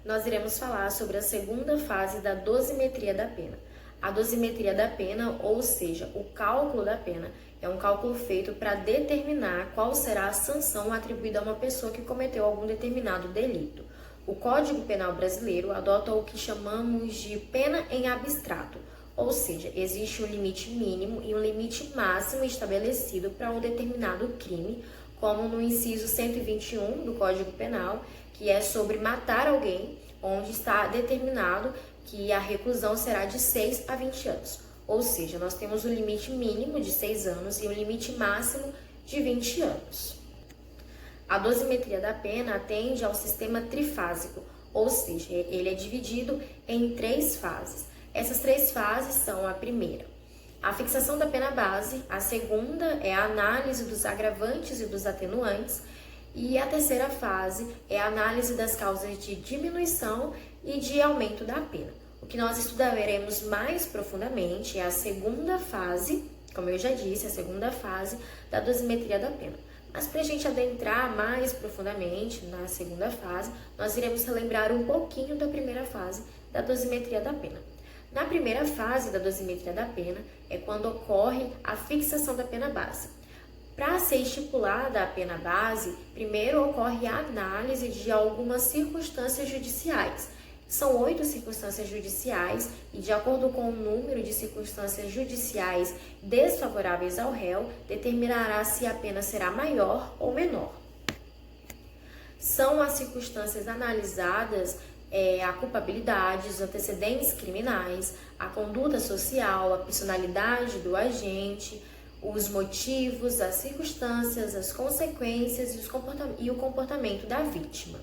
nós iremos falar sobre a segunda fase da dosimetria da pena. A dosimetria da pena, ou seja, o cálculo da pena, é um cálculo feito para determinar qual será a sanção atribuída a uma pessoa que cometeu algum determinado delito. O Código Penal brasileiro adota o que chamamos de pena em abstrato, ou seja, existe um limite mínimo e um limite máximo estabelecido para um determinado crime, como no inciso 121 do Código Penal, que é sobre matar alguém, onde está determinado que a reclusão será de 6 a 20 anos. Ou seja, nós temos um limite mínimo de 6 anos e um limite máximo de 20 anos. A dosimetria da pena atende ao sistema trifásico, ou seja, ele é dividido em 3 fases. Essas 3 fases são a primeira, a fixação da pena base, a segunda é a análise dos agravantes e dos atenuantes, e a terceira fase é a análise das causas de diminuição e de aumento da pena. O que nós estudaremos mais profundamente é a segunda fase, como eu já disse, a segunda fase da dosimetria da pena. Mas para a gente adentrar mais profundamente na segunda fase, nós iremos relembrar um pouquinho da primeira fase da dosimetria da pena. Na primeira fase da dosimetria da pena é quando ocorre a fixação da pena base. Para ser estipulada a pena base, primeiro ocorre a análise de algumas circunstâncias judiciais. São 8 circunstâncias judiciais e, de acordo com o número de circunstâncias judiciais desfavoráveis ao réu, determinará se a pena será maior ou menor. São as circunstâncias analisadas a culpabilidade, os antecedentes criminais, a conduta social, a personalidade do agente, os motivos, as circunstâncias, as consequências e o comportamento da vítima.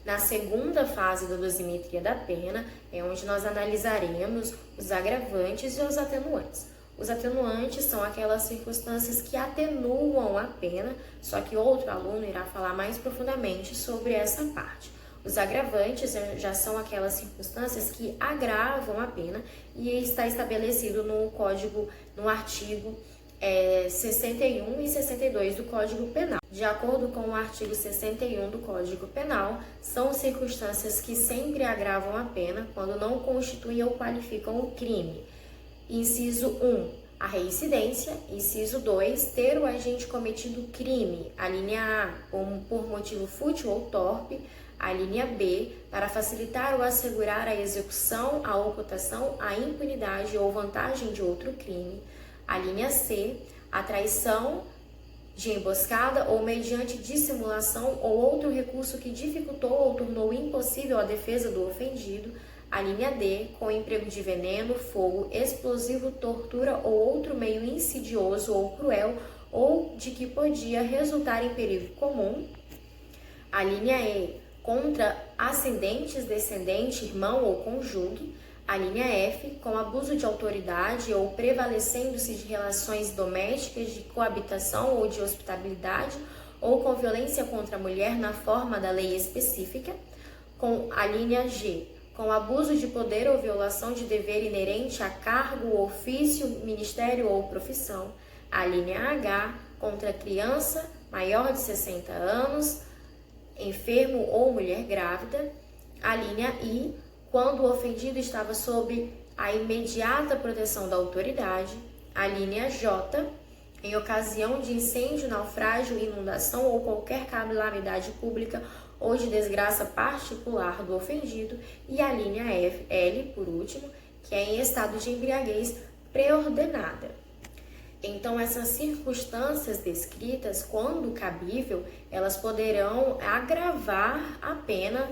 Na segunda fase da dosimetria da pena é onde nós analisaremos os agravantes e os atenuantes. Os atenuantes são aquelas circunstâncias que atenuam a pena, só que outro aluno irá falar mais profundamente sobre essa parte. Os agravantes já são aquelas circunstâncias que agravam a pena e está estabelecido no artigo 61 e 62 do Código Penal. De acordo com o artigo 61 do Código Penal, são circunstâncias que sempre agravam a pena quando não constituem ou qualificam o crime. Inciso 1, a reincidência. Inciso 2, ter o agente cometido crime. A linha A, por motivo fútil ou torpe. A linha B, para facilitar ou assegurar a execução, a ocultação, a impunidade ou vantagem de outro crime. A linha C, a traição de emboscada ou mediante dissimulação ou outro recurso que dificultou ou tornou impossível a defesa do ofendido. A linha D, com emprego de veneno, fogo, explosivo, tortura ou outro meio insidioso ou cruel ou de que podia resultar em perigo comum. A linha E, contra ascendentes, descendente, irmão ou cônjuge. A linha F, com abuso de autoridade ou prevalecendo-se de relações domésticas, de coabitação ou de hospitabilidade, ou com violência contra a mulher na forma da lei específica. Com a linha G, com abuso de poder ou violação de dever inerente a cargo, ofício, ministério ou profissão. A linha H, contra criança maior de 60 anos, enfermo ou mulher grávida. A linha I, quando o ofendido estava sob a imediata proteção da autoridade. A linha J, em ocasião de incêndio, naufrágio, inundação ou qualquer calamidade pública ou de desgraça particular do ofendido. E a linha L, por último, que é em estado de embriaguez preordenada. Então, essas circunstâncias descritas, quando cabível, elas poderão agravar a pena.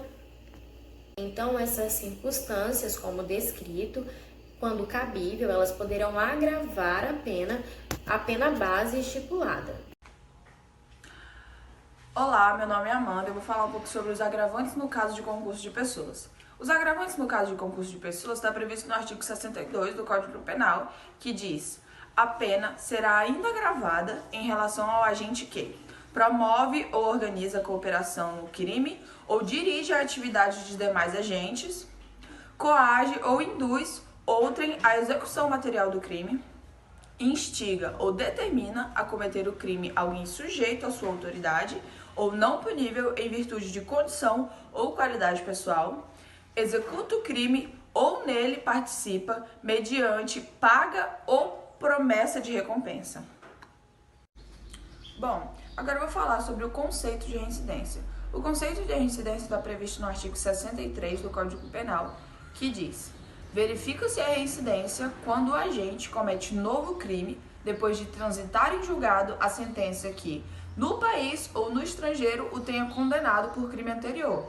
Então, essas circunstâncias, como descrito, quando cabível, elas poderão agravar a pena base estipulada. Olá, meu nome é Amanda, eu vou falar um pouco sobre os agravantes no caso de concurso de pessoas. Os agravantes no caso de concurso de pessoas está previsto no artigo 62 do Código Penal, que diz: a pena será ainda agravada em relação ao agente que promove ou organiza a cooperação no crime ou dirige a atividade de demais agentes, coage ou induz outrem à execução material do crime, instiga ou determina a cometer o crime alguém sujeito à sua autoridade ou não punível em virtude de condição ou qualidade pessoal, executa o crime ou nele participa mediante paga ou promessa de recompensa. Bom, agora eu vou falar sobre o conceito de reincidência. O conceito de reincidência está previsto no artigo 63 do Código Penal, que diz: verifica-se a reincidência quando o agente comete novo crime depois de transitar em julgado a sentença que, no país ou no estrangeiro, o tenha condenado por crime anterior.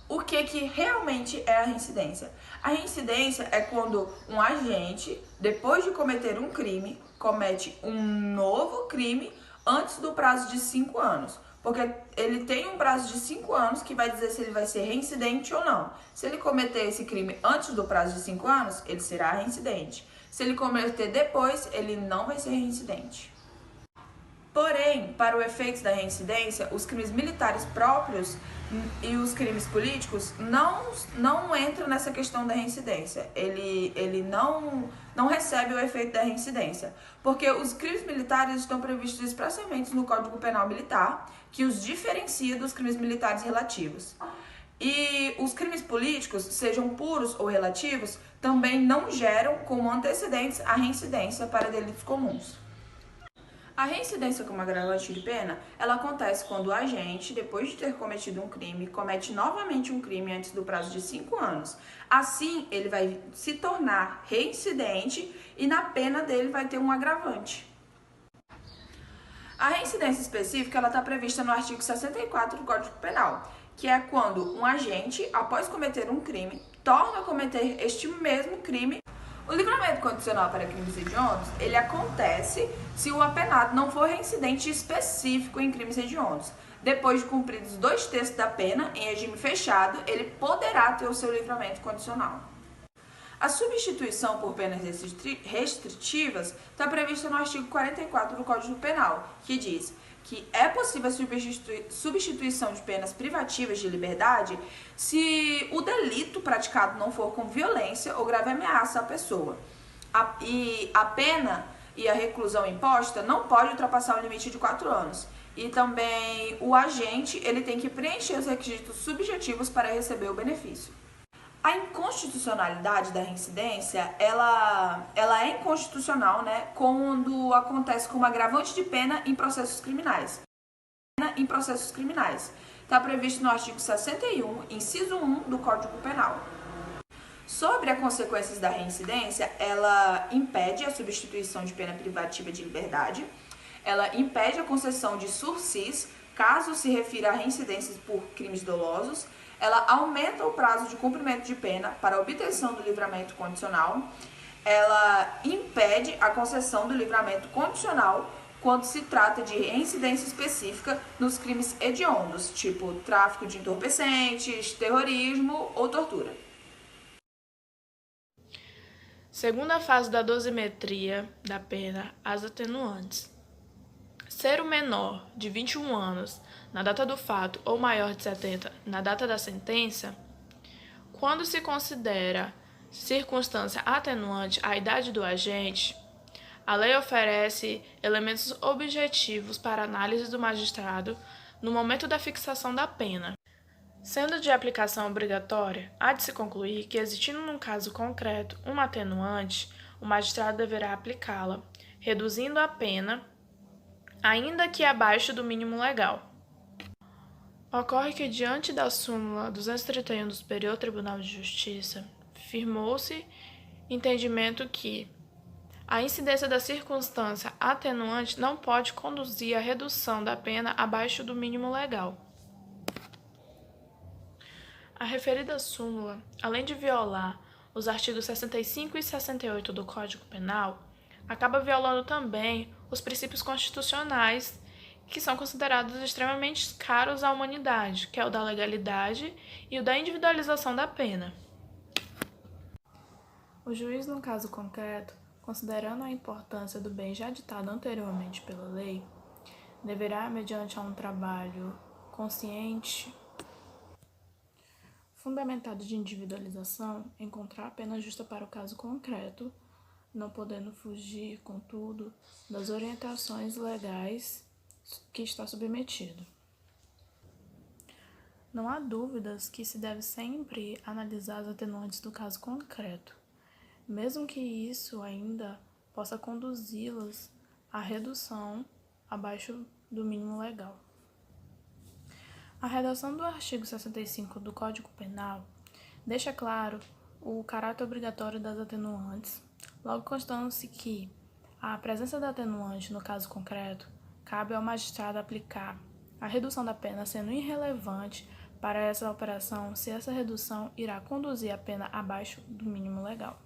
O que realmente é a reincidência? A reincidência é quando um agente, depois de cometer um crime, comete um novo crime antes do prazo de 5 anos. Porque ele tem um prazo de 5 anos que vai dizer se ele vai ser reincidente ou não. Se ele cometer esse crime antes do prazo de 5 anos, ele será reincidente. Se ele cometer depois, ele não vai ser reincidente. Porém, para o efeito da reincidência, os crimes militares próprios e os crimes políticos não entram nessa questão da reincidência. Ele não recebe o efeito da reincidência, porque os crimes militares estão previstos expressamente no Código Penal Militar, que os diferencia dos crimes militares relativos. E os crimes políticos, sejam puros ou relativos, também não geram como antecedentes a reincidência para delitos comuns. A reincidência como agravante de pena, ela acontece quando o agente, depois de ter cometido um crime, comete novamente um crime antes do prazo de 5 anos. Assim, ele vai se tornar reincidente e na pena dele vai ter um agravante. A reincidência específica está prevista no artigo 64 do Código Penal, que é quando um agente, após cometer um crime, torna a cometer este mesmo crime. O livramento condicional para crimes hediondos, ele acontece se o apenado não for reincidente específico em crimes hediondos. Depois de cumpridos 2/3 da pena, em regime fechado, ele poderá ter o seu livramento condicional. A substituição por penas restritivas está prevista no artigo 44 do Código Penal, que diz que é possível a substituição de penas privativas de liberdade se o delito praticado não for com violência ou grave ameaça à pessoa. E a pena e a reclusão imposta não pode ultrapassar o limite de 4 anos. E também o agente ele tem que preencher os requisitos subjetivos para receber o benefício. A inconstitucionalidade da reincidência, ela é inconstitucional, né, quando acontece como agravante de pena em processos criminais. Está previsto no artigo 61, inciso 1 do Código Penal. Sobre as consequências da reincidência, ela impede a substituição de pena privativa de liberdade, ela impede a concessão de sursis, caso se refira a reincidências por crimes dolosos, ela aumenta o prazo de cumprimento de pena para a obtenção do livramento condicional, ela impede a concessão do livramento condicional quando se trata de reincidência específica nos crimes hediondos, tipo tráfico de entorpecentes, terrorismo ou tortura. Segunda fase da dosimetria da pena, as atenuantes. Ser o menor de 21 anos na data do fato ou maior de 70 na data da sentença, quando se considera circunstância atenuante a idade do agente, a lei oferece elementos objetivos para análise do magistrado no momento da fixação da pena. Sendo de aplicação obrigatória, há de se concluir que, existindo num caso concreto uma atenuante, o magistrado deverá aplicá-la, reduzindo a pena, ainda que abaixo do mínimo legal. Ocorre que, diante da súmula 231 do Superior Tribunal de Justiça, firmou-se entendimento que a incidência da circunstância atenuante não pode conduzir à redução da pena abaixo do mínimo legal. A referida súmula, além de violar os artigos 65 e 68 do Código Penal, acaba violando também os princípios constitucionais que são considerados extremamente caros à humanidade, que é o da legalidade e o da individualização da pena. O juiz, no caso concreto, considerando a importância do bem já ditado anteriormente pela lei, deverá, mediante um trabalho consciente, fundamentado de individualização, encontrar a pena justa para o caso concreto, não podendo fugir, contudo, das orientações legais que está submetido. Não há dúvidas que se deve sempre analisar as atenuantes do caso concreto, mesmo que isso ainda possa conduzi-las à redução abaixo do mínimo legal. A redação do artigo 65 do Código Penal deixa claro o caráter obrigatório das atenuantes, logo constando-se que a presença da atenuante no caso concreto cabe ao magistrado aplicar a redução da pena, sendo irrelevante para essa operação se essa redução irá conduzir a pena abaixo do mínimo legal.